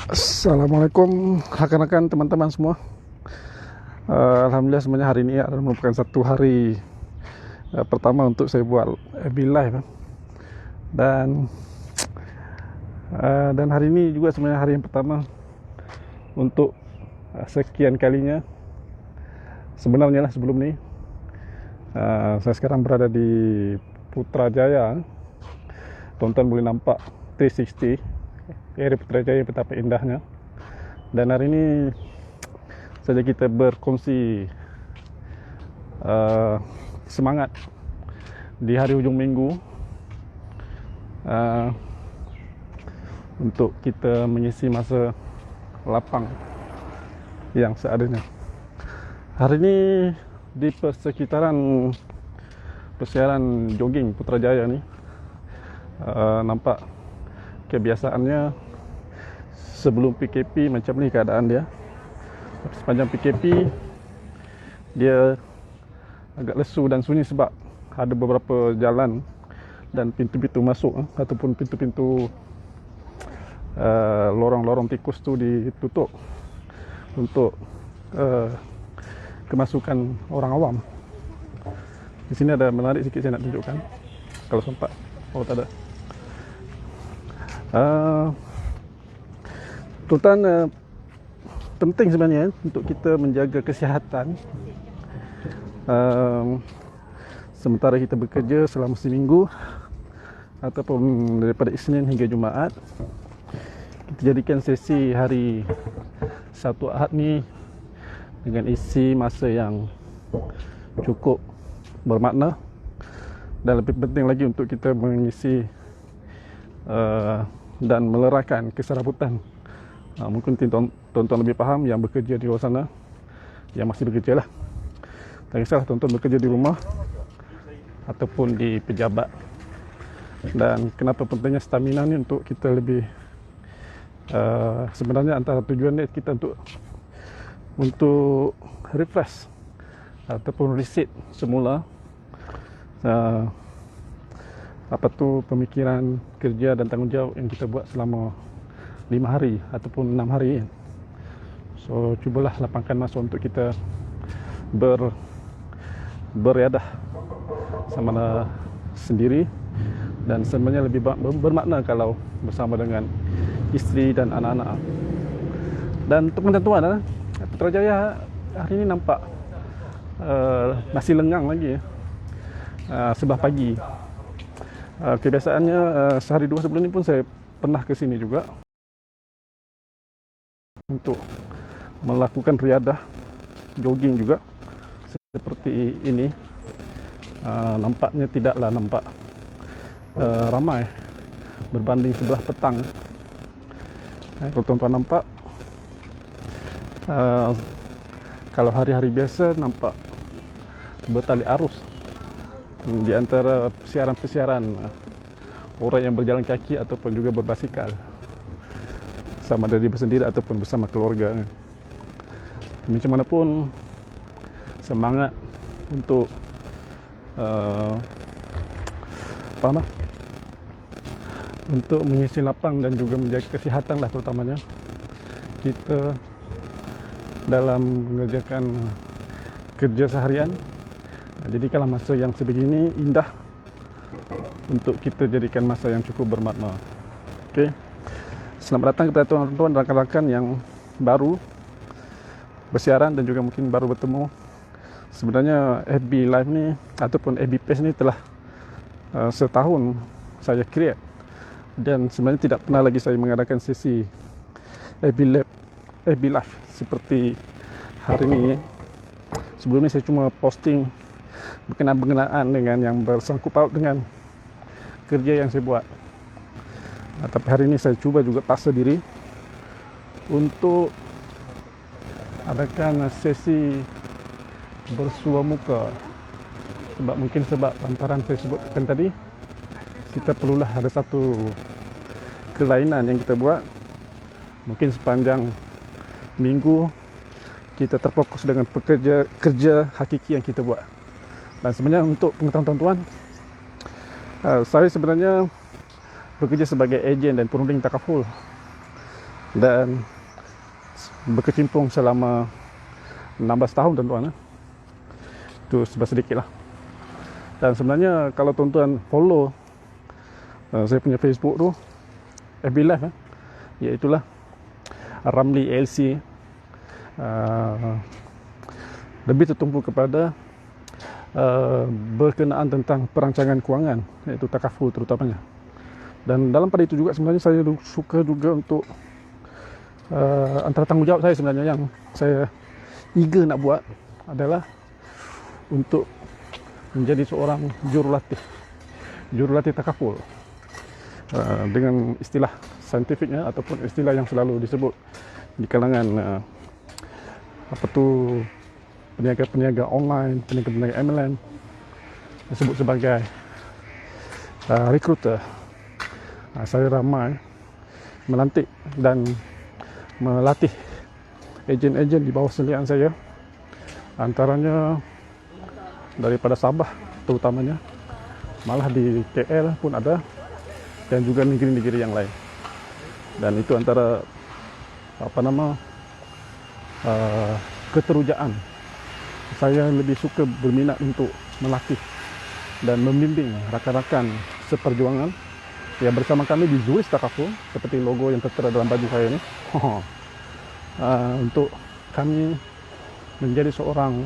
Assalamualaikum rakan-rakan teman-teman semua. Alhamdulillah sebenarnya hari ini adalah merupakan satu hari pertama untuk saya buat FB Live, dan hari ini juga sebenarnya hari yang pertama untuk sekian kalinya sebenarnya lah. Sebelum ni saya sekarang berada di Putrajaya. Tonton boleh nampak 360 area Putrajaya betapa indahnya. Dan hari ini saja kita berkongsi semangat di hari hujung minggu untuk kita mengisi masa lapang yang seadanya. Hari ini di persekitaran persiaran jogging Putrajaya ni nampak kebiasaannya sebelum PKP macam ni keadaan dia. Sepanjang PKP dia agak lesu dan sunyi sebab ada beberapa jalan dan pintu-pintu masuk ataupun pintu-pintu lorong-lorong tikus tu ditutup untuk kemasukan orang awam. Di sini ada menarik sikit saya nak tunjukkan kalau sempat. Oh, tak ada. Tuan-tuan, penting sebenarnya untuk kita menjaga kesihatan sementara kita bekerja selama seminggu ataupun daripada Isnin hingga Jumaat. Kita jadikan sesi hari Sabtu Ahad ni dengan isi masa yang cukup bermakna, dan lebih penting lagi untuk kita mengisi dan melerahkan keserabutan. Mungkin tuan-tuan lebih faham yang bekerja di luar sana, yang masih bekerja lah. Tak kisahlah tuan-tuan bekerja di rumah ataupun di pejabat. Dan kenapa pentingnya stamina ni untuk kita lebih sebenarnya antara tujuan dia kita untuk refresh ataupun reset semula pemikiran, kerja dan tanggungjawab yang kita buat selama 5 hari ataupun 6 hari. So cubalah lapangkan masa untuk kita beriadah sama ada sendiri, dan sebenarnya lebih bermakna kalau bersama dengan isteri dan anak-anak. Dan untuk tuan-tuan, Putrajaya hari ini nampak masih lengang lagi sebelah pagi. Kebiasaannya sehari dua sebelum ni pun saya pernah ke sini juga untuk melakukan riadah jogging juga seperti ini. Nampaknya tidaklah nampak ramai berbanding sebelah petang. Kalau tuan-tuan nampak, kalau hari-hari biasa nampak bertali arus di antara persiaran-persiaran orang yang berjalan kaki ataupun juga berbasikal, sama ada bersendiri ataupun bersama keluarga. Macam mana pun, semangat untuk untuk mengisi lapang dan juga menjaga kesihatan lah, terutamanya kita dalam mengerjakan kerja seharian. Jadikanlah masa yang sebegini indah untuk kita jadikan masa yang cukup bermakna. Okey. Selamat datang kepada tuan-tuan dan rakan-rakan yang baru bersiaran dan juga mungkin baru bertemu. Sebenarnya FB Live ni ataupun FB Page ni telah setahun saya create, dan sebenarnya tidak pernah lagi saya mengadakan sesi FB Live seperti hari ini. Sebelum ni saya cuma posting berkenaan dengan yang bersangkut paut dengan kerja yang saya buat. Tapi hari ini saya cuba juga paksa diri untuk adakan sesi bersua muka. Sebab lantaran saya sebutkan tadi, kita perlulah ada satu kelainan yang kita buat. Mungkin sepanjang minggu kita terfokus dengan kerja hakiki yang kita buat. Dan sebenarnya untuk pengetahuan tuan-tuan, saya sebenarnya bekerja sebagai ejen dan perunding takaful dan berkecimpung selama 16 tahun tuan-tuan. Itu sebab sedikit lah. Dan sebenarnya kalau tuan-tuan follow saya punya Facebook tu, FB Live, iaitulah Ramli LC, lebih tertumpu kepada berkenaan tentang perancangan kewangan, iaitu takaful terutamanya. Dan dalam pada itu juga sebenarnya saya suka juga untuk antara tanggungjawab saya sebenarnya yang saya eager nak buat adalah untuk menjadi seorang jurulatih takaful, dengan istilah saintifiknya ataupun istilah yang selalu disebut di kalangan peniaga-peniaga online, peniaga-peniaga MLM, disebut sebagai recruiter. Saya ramai melantik dan melatih ejen-ejen di bawah selian saya, antaranya daripada Sabah terutamanya, malah di KL pun ada, dan juga negeri-negeri yang lain. Dan itu antara keterujaan saya lebih suka berminat untuk melatih dan membimbing rakan-rakan seperjuangan yang bersama kami di Zuis Takaful, seperti logo yang tertera dalam baju saya ini, untuk kami menjadi seorang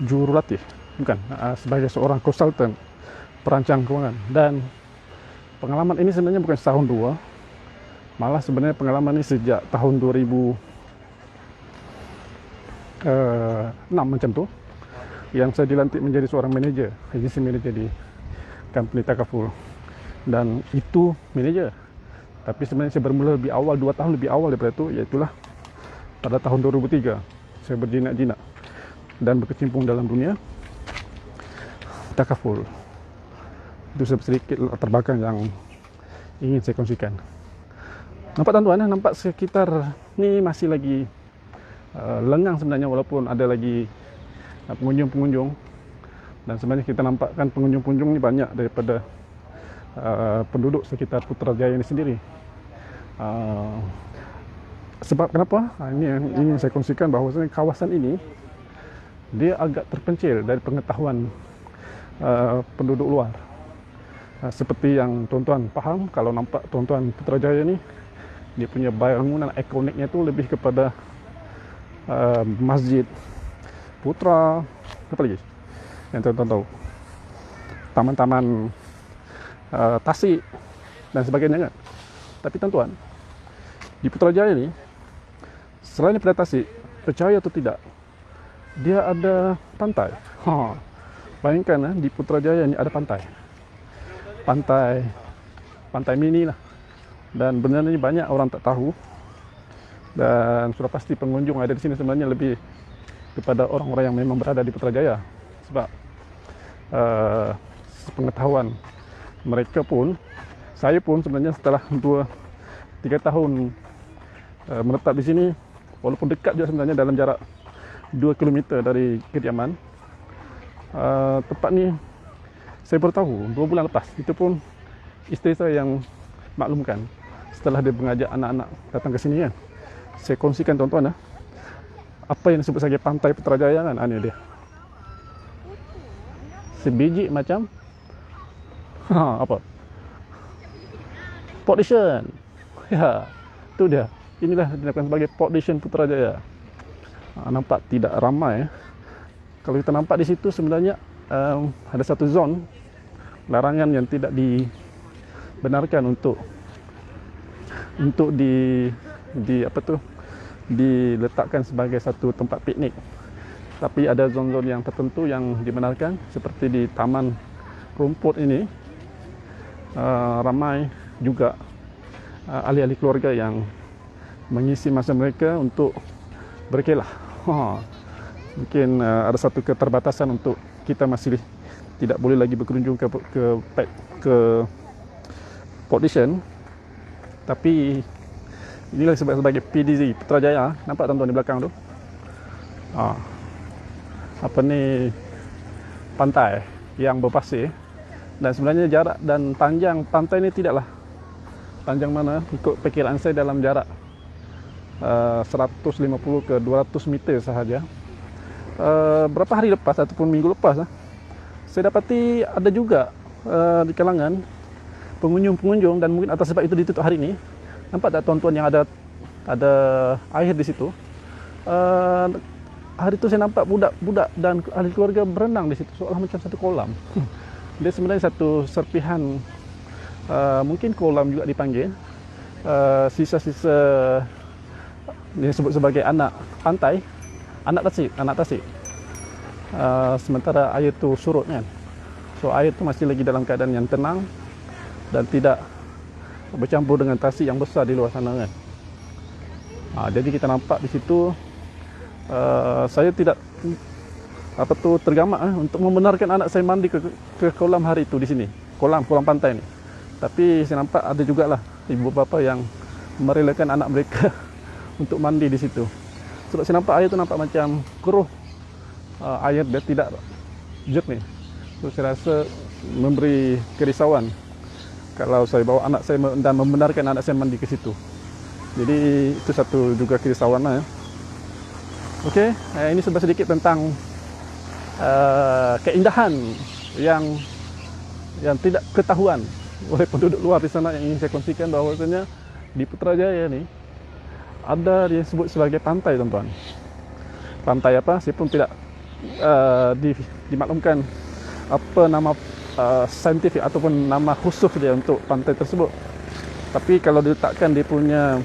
jurulatih, bukan, sebagai seorang konsultan perancang kewangan. Dan pengalaman ini sebenarnya bukan setahun dua, malah sebenarnya pengalaman ini sejak tahun 2006 macam tu, yang saya dilantik menjadi seorang manager, agensi manager di company takaful. Dan itu manager, tapi sebenarnya saya bermula lebih awal, 2 tahun lebih awal daripada itu, iaitulah pada tahun 2003 saya berjinak-jinak dan berkecimpung dalam dunia takaful. Itu sedikit latar belakang yang ingin saya kongsikan. Nampak tuan-tuan, nampak sekitar ni masih lagi lengang sebenarnya, walaupun ada lagi pengunjung-pengunjung. Dan sebenarnya kita nampakkan pengunjung-pengunjung ni banyak daripada penduduk sekitar Putrajaya ini sendiri. Sebab kenapa? Ini yang ingin saya kongsikan, bahawa kawasan ini dia agak terpencil dari pengetahuan penduduk luar. Seperti yang tuan-tuan faham, kalau nampak tuan-tuan Putrajaya ni, dia punya bangunan ikoniknya tu lebih kepada Masjid Putra, apa lagi yang tuan-tuan tahu, taman-taman Tasik dan sebagainya kan. Tapi tuan-tuan, di Putrajaya ni, selain daripada Tasik, percaya atau tidak, dia ada pantai. Bayangkan di Putrajaya ni ada pantai mini lah. Dan benar ni banyak orang tak tahu, dan sudah pasti pengunjung ada di sini sebenarnya lebih kepada orang-orang yang memang berada di Putrajaya. Sebab pengetahuan mereka pun, saya pun sebenarnya setelah 2-3 tahun menetap di sini, walaupun dekat juga sebenarnya, dalam jarak 2 km dari kediaman, tempat ni saya baru tahu 2 bulan lepas. Itu pun isteri saya yang maklumkan setelah dia mengajak anak-anak datang ke sini kan. Saya kongsikan tuan-tuan apa yang disebut sebagai Pantai Putrajaya kan. Ini dia, sebiji macam apa, Port Dickson. Ya, itu dia. Inilah dinamakan sebagai Port Dickson Putrajaya. Nampak tidak ramai. Kalau kita nampak di situ sebenarnya ada satu zon larangan yang tidak dibenarkan untuk diletakkan sebagai satu tempat piknik. Tapi ada zon-zon yang tertentu yang dibenarkan, seperti di Taman Rumput ini. Ramai juga ahli-ahli keluarga yang mengisi masa mereka untuk berkelah. Mungkin ada satu keterbatasan untuk kita masih tidak boleh lagi berkunjung ke Port Dickson. Tapi inilah sebagai PDZ Putrajaya. Nampak tuan-tuan di belakang tu, apa ni, pantai yang berpasir. Dan sebenarnya jarak dan panjang pantai ni tidaklah panjang mana ikut perkiraan saya dalam jarak 150 ke 200 meter sahaja. Berapa hari lepas ataupun minggu lepas saya dapati ada juga di kalangan pengunjung-pengunjung, dan mungkin atas sebab itu ditutup hari ini. Nampak tak tuan-tuan yang ada air di situ? Hari itu saya nampak budak-budak dan ahli keluarga berenang di situ seolah macam satu kolam. Dia sebenarnya satu serpihan, mungkin kolam juga dipanggil, sisa-sisa yang disebut sebagai anak pantai, anak tasik. Sementara air itu surut kan. So air itu masih lagi dalam keadaan yang tenang dan tidak bercampur dengan tasik yang besar di luar sana kan. Jadi kita nampak di situ, saya tidak tergamak untuk membenarkan anak saya mandi ke kolam hari itu di sini, kolam pantai ni. Tapi saya nampak ada jugalah ibu bapa yang merelakan anak mereka untuk mandi di situ. Sebab saya nampak air itu nampak macam keruh, air dia tidak jernih. So saya rasa memberi kerisauan kalau saya bawa anak saya dan membenarkan anak saya mandi ke situ. Jadi itu satu juga kerisauan lah ya. Okey, ini sedikit tentang keindahan yang tidak ketahuan oleh penduduk luar di sana, yang ingin saya kongsikan bahawasanya di Putrajaya ni ada yang disebut sebagai pantai, tuan-tuan. Pantai apa? Saya pun tidak dimaklumkan apa nama saintifik ataupun nama khusus dia untuk pantai tersebut. Tapi kalau diletakkan dia punya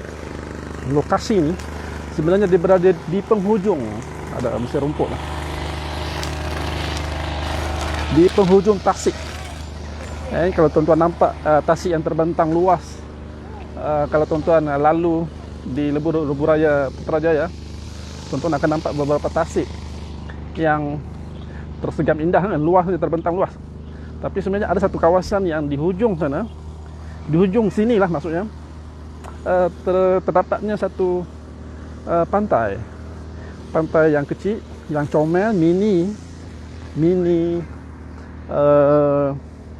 lokasi ni, sebenarnya dia berada di penghujung, ada mesir rumput lah, di penghujung tasik. Kalau tuan-tuan nampak tasik yang terbentang luas, kalau tuan-tuan lalu di lebuh raya Putrajaya, tuan-tuan akan nampak beberapa tasik yang tersegam indah kan, luas, terbentang luas. Tapi sebenarnya ada satu kawasan yang di hujung sana, di hujung sinilah maksudnya, terdapatnya satu pantai yang kecil, yang comel, mini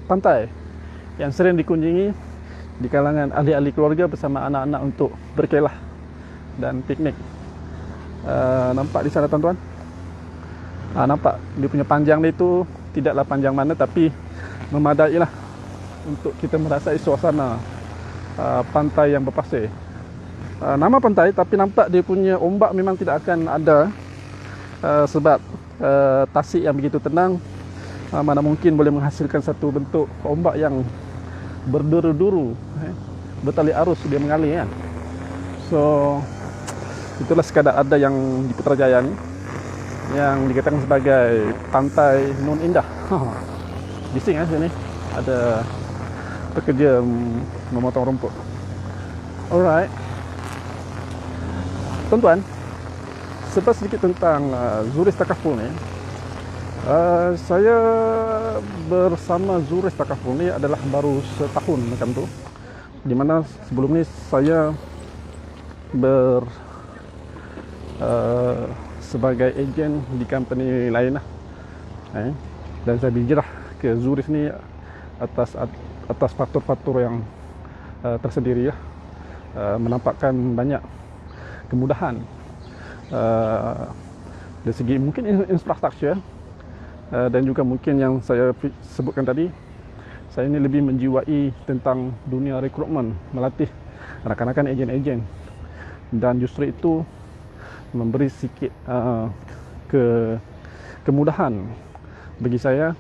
pantai yang sering dikunjungi di kalangan ahli-ahli keluarga bersama anak-anak untuk berkelah dan piknik. Nampak di sana, tuan-tuan? Nampak dia punya panjang dia itu tidaklah panjang mana, tapi memadai lah untuk kita merasai suasana pantai yang berpasir. Nama pantai, tapi nampak dia punya ombak memang tidak akan ada, sebab tasik yang begitu tenang, mana mungkin boleh menghasilkan satu bentuk ombak yang berduru-duru, bertali arus dia mengalir kan. So itulah sekadar ada yang di Putrajaya ni yang dikatakan sebagai pantai nun indah. Bising sini ada pekerja memotong rumput. Alright, tuan-tuan, sebab sedikit tentang Zuris Takaful ni. Saya bersama Zuris Takaful ni adalah baru setahun macam tu, di mana sebelum ni saya sebagai ejen di company lain lah, dan saya berhijrah ke Zuris ni atas faktor-faktor yang tersendiri ya, menampakkan banyak kemudahan dari segi mungkin infrastruktur, dan juga mungkin yang saya sebutkan tadi, saya ini lebih menjiwai tentang dunia rekrutmen, melatih rakan-rakan ejen-ejen, dan justru itu memberi sikit kemudahan bagi saya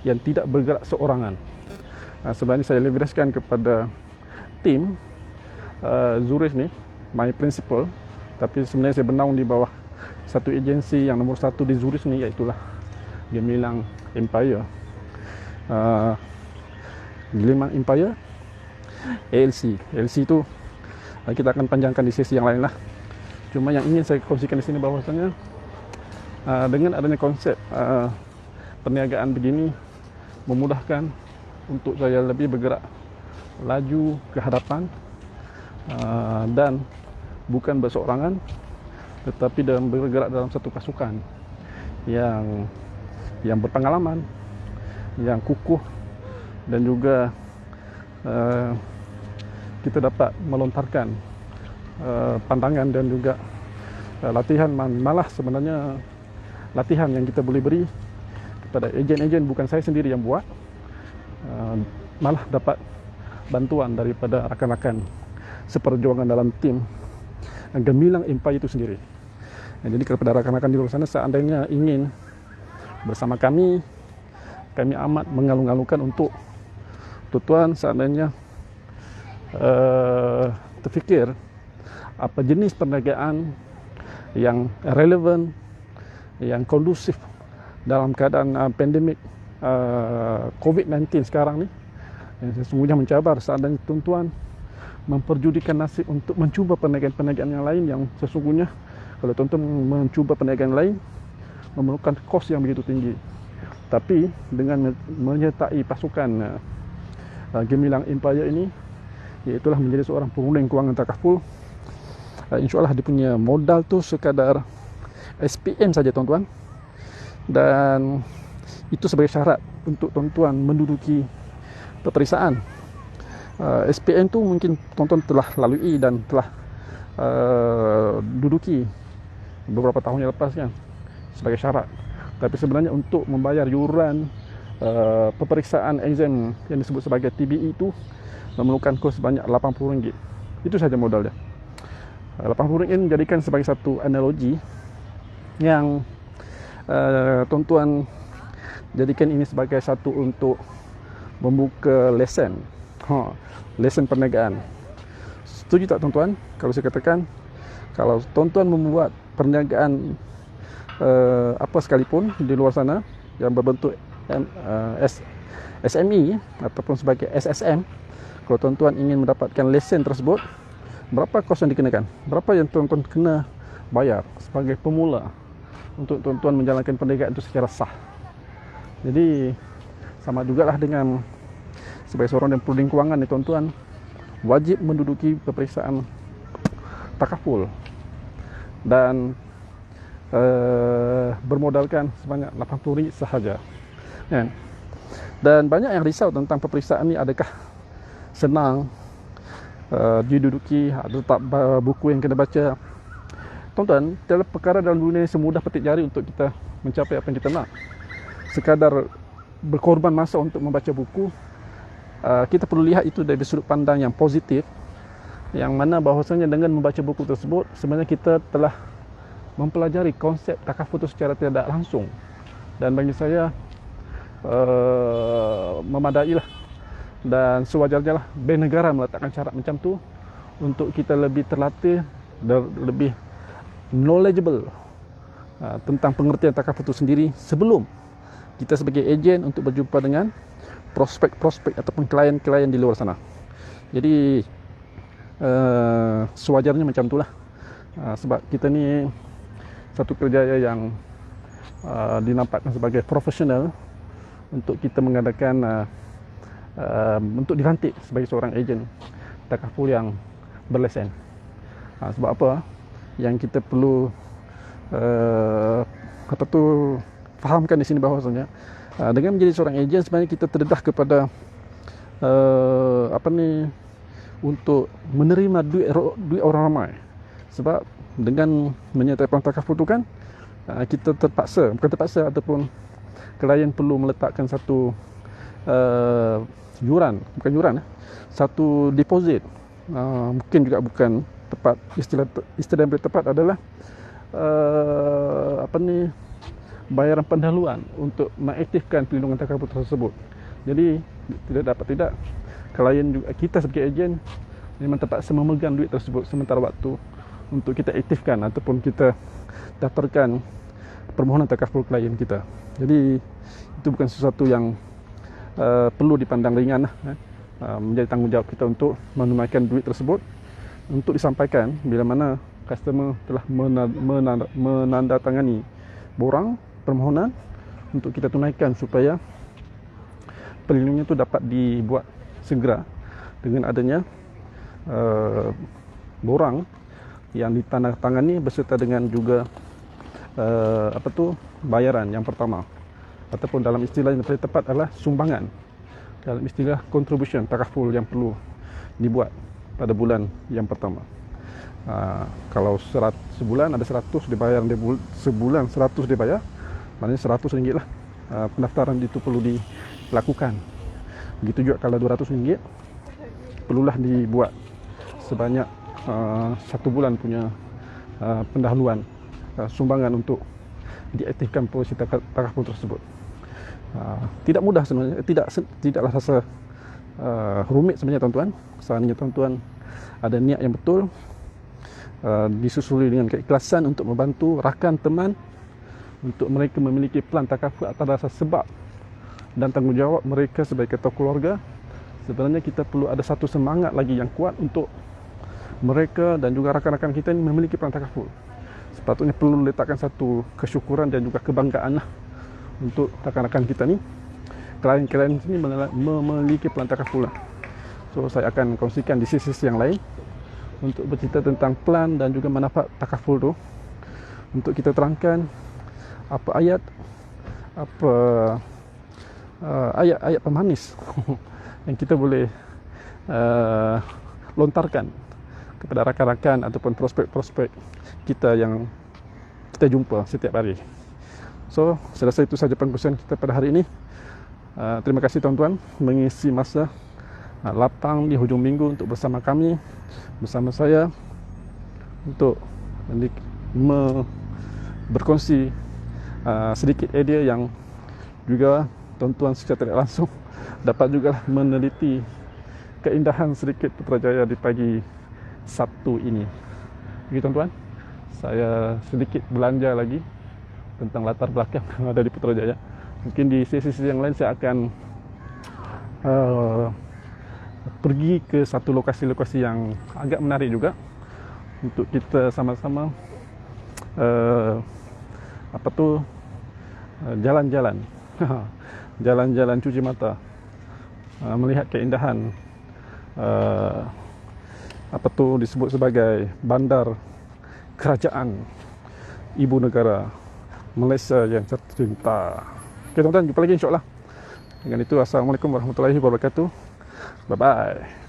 yang tidak bergerak seorangan. Sebenarnya saya leveragkan kepada tim Zuris ni, my principal, tapi sebenarnya saya bernaung di bawah satu agensi yang nombor satu di Zuris ni, iaitulah Gemilang Empire, Gemilang Empire ALC itu kita akan panjangkan di sesi yang lain lah. Cuma yang ingin saya kongsikan di sini bahwasanya dengan adanya konsep perniagaan begini memudahkan untuk saya lebih bergerak laju ke hadapan, dan bukan berseorangan, tetapi dalam bergerak dalam satu pasukan yang berpengalaman, yang kukuh, dan juga kita dapat melontarkan pandangan dan juga latihan, malah sebenarnya latihan yang kita boleh beri kepada ejen-ejen, bukan saya sendiri yang buat, malah dapat bantuan daripada rakan-rakan seperjuangan dalam tim Gemilang Empire itu sendiri. Jadi kepada rakan-rakan di luar sana, seandainya ingin bersama kami amat mengalung-alungkan untuk tuan-tuan seandainya terfikir apa jenis perniagaan yang relevan, yang kondusif dalam keadaan pandemik COVID-19 sekarang ni, yang sesungguhnya mencabar. Seandainya tuan-tuan memperjudikan nasib untuk mencuba perniagaan-perniagaan yang lain, yang sesungguhnya kalau tuan-tuan mencuba perniagaan lain memerlukan kos yang begitu tinggi, tapi dengan menyertai pasukan Gemilang Empire ini, iaitulah menjadi seorang pengguna kewangan takaful, insyaAllah dia punya modal tu sekadar SPM saja tuan-tuan, dan itu sebagai syarat untuk tuan-tuan menduduki peperiksaan. SPM tu mungkin tuan-tuan telah lalui dan telah duduki beberapa tahun yang lepas kan, sebagai syarat. Tapi sebenarnya untuk membayar yuran peperiksaan exam yang disebut sebagai TBE itu memerlukan kos sebanyak RM80. Itu saja modalnya. RM80 ini dijadikan sebagai satu analogi yang tuan-tuan jadikan ini sebagai satu untuk membuka lesen, lesen perniagaan. Setuju tak tuan-tuan kalau saya katakan, kalau tuan-tuan membuat perniagaan apa sekalipun di luar sana yang berbentuk SME ataupun sebagai SSM, kalau tuan-tuan ingin mendapatkan lesen tersebut, berapa kos yang dikenakan? Berapa yang tuan-tuan kena bayar sebagai pemula untuk tuan-tuan menjalankan perniagaan itu secara sah? Jadi sama jugalah dengan sebagai seorang yang perunding kewangan ni, tuan-tuan wajib menduduki peperiksaan takaful dan bermodalkan sebanyak RM80 sahaja. Kan? Dan banyak yang risau tentang peperiksaan ni, adakah senang diduduki, ada tak buku yang kena baca. Tuan-tuan, dalam perkara dalam dunia ini semudah petik jari untuk kita mencapai apa yang kita nak. Sekadar berkorban masa untuk membaca buku, kita perlu lihat itu dari sudut pandang yang positif, yang mana bahawasanya dengan membaca buku tersebut sebenarnya kita telah mempelajari konsep takaful itu secara tidak langsung. Dan bagi saya memadailah dan sewajarnya lah bank negara meletakkan syarat macam tu untuk kita lebih terlatih dan lebih knowledgeable tentang pengertian takaful itu sendiri sebelum kita sebagai ejen untuk berjumpa dengan prospek-prospek ataupun klien-klien di luar sana. Jadi sewajarnya macam itulah, sebab kita ni satu kerjaya yang dinampakkan sebagai profesional untuk kita mengadakan untuk dilantik sebagai seorang ejen takaful yang berlesen. Sebab apa? Yang kita perlu fahamkan di sini bahawasanya dengan menjadi seorang ejen sebenarnya kita terdedah kepada untuk menerima duit orang ramai. Sebab dengan menyertai peluang takaful itu kan kita bukan terpaksa ataupun klien perlu meletakkan satu satu deposit. Mungkin juga bukan tepat, istilah yang lebih tepat adalah bayaran pendahuluan untuk mengaktifkan perlindungan takaful tersebut. Jadi tidak klien juga, kita sebagai ejen memang terpaksa memegang duit tersebut sementara waktu untuk kita aktifkan ataupun kita daftarkan permohonan takaful klien kita. Jadi itu bukan sesuatu yang perlu dipandang ringan lah, menjadi tanggungjawab kita untuk menunaikan duit tersebut untuk disampaikan bila mana customer telah menandatangani borang permohonan untuk kita tunaikan supaya perlindungan itu dapat dibuat segera dengan adanya borang yang ditandatangani beserta dengan juga bayaran yang pertama, ataupun dalam istilah yang lebih tepat adalah sumbangan, dalam istilah contribution takaful yang perlu dibuat pada bulan yang pertama. Kalau sebulan ada 100 dibayar, sebulan 100 dibayar, maknanya RM100 lah. Pendaftaran itu perlu dilakukan. Begitu juga kalau RM200 perlulah dibuat sebanyak 1 bulan punya pendahuluan sumbangan untuk diaktifkan polisi takaful tersebut. Tidak mudah sebenarnya, tidaklah rasa rumit sebenarnya tuan-tuan. Seandainya tuan-tuan ada niat yang betul, disusuli dengan keikhlasan untuk membantu rakan teman untuk mereka memiliki pelan takaful atas dasar sebab dan tanggungjawab mereka sebagai ketua keluarga, sebenarnya kita perlu ada satu semangat lagi yang kuat untuk mereka dan juga rakan-rakan kita ini memiliki pelan takaful. Sepatutnya perlu letakkan satu kesyukuran dan juga kebanggaan lah untuk rakan-rakan kita ni, klien-klien ini memiliki pelan takaful lah. So saya akan kongsikan di sisi yang lain untuk bercerita tentang plan dan juga manfaat takaful tu, untuk kita terangkan apa ayat pemanis yang kita boleh lontarkan kepada rakan-rakan ataupun prospek-prospek kita yang kita jumpa setiap hari. So, saya rasa itu sahaja pengkongsian kita pada hari ini. Terima kasih tuan-tuan mengisi masa lapang di hujung minggu untuk bersama kami, bersama saya, untuk berkongsi sedikit idea yang juga tuan-tuan secara tidak langsung dapat juga meneliti keindahan sedikit Putrajaya di pagi Sabtu ini. Jadi tuan-tuan, saya sedikit belanja lagi tentang latar belakang yang ada di Putrajaya. Mungkin di sesi-sesi yang lain saya akan pergi ke satu lokasi-lokasi yang agak menarik juga untuk kita sama-sama jalan-jalan jalan-jalan cuci mata, melihat keindahan disebut sebagai bandar kerajaan ibu negara Malaysia yang tercinta. Okey tuan-tuan, jumpa lagi insya-Allah. Dengan itu, assalamualaikum warahmatullahi wabarakatuh. Bye bye.